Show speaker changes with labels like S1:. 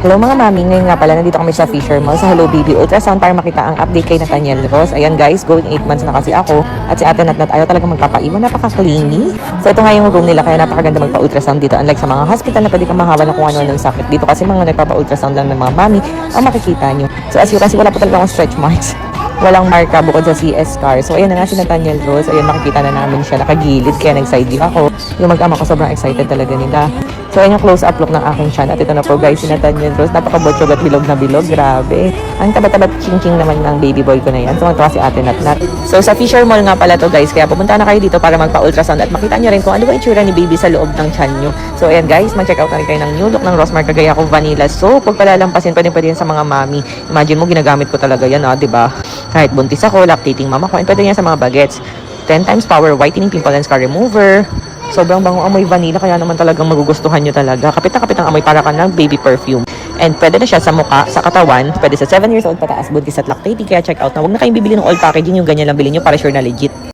S1: Hello mga mami, ngayon nga pala nandito kami sa Fisher Mall sa Hello Baby Ultrasound para makita ang update kay Nathaniel Ross. Ayan guys, going 8 months na kasi ako at si Ate Nat ayaw talaga magpapaiwan, napaka-clingy. So ito nga yung room nila kaya napakaganda magpa-ultrasound dito unlike sa mga hospital na pwede kang mahawa na kung ano ng sakit. Dito kasi mga nagpapa-ultrasound lang ng mga mami ang makikita nyo. So as you can see, wala po talaga akong stretch marks. Walang marka bukod sa CS scar. So ayan na nga si Nathaniel Ross. Ayan, makikita na namin siya nakagilid kaya nag-side view ako. Yung mag-ama ko sobrang excited talaga nila. So ayan yung close-up look ng aking tiyan. At ito na po guys si Nathaniel Ross. Napaka-botsyog at bilog na bilog. Grabe. Ang taba-tabat ching-ching naman ng baby boy ko na yan. So ito si Ate Nat. So sa Fisher Mall nga pala to guys. Kaya pupunta na kayo dito para magpa-ultrasound at makita nyo rin kung ano ba itsura ni baby sa loob ng tiyan nyo. So ayan guys, mag-check out na rin kayo ng new look ng Rossmar Kagaya ko Vanilla Soap. Huwag palalampasin, pwede yan sa mga mami. Imagine mo, ginagamit ko talaga yan, diba? Kahit buntis ako, lactating mama ko, and pwede yan sa mga bagets. 10 times power whitening, pimple and scar remover. Sobrang bango amoy vanilla, kaya naman talagang magugustuhan nyo talaga. Kapit na kapit ang amoy para ka ng baby perfume. And pwede na siya sa mukha, sa katawan, pwede sa 7 years old pataas, buntis at lactating. Kaya check out na, huwag na kayong bibili ng old packaging, yung ganyan lang bilhin nyo para sure na legit.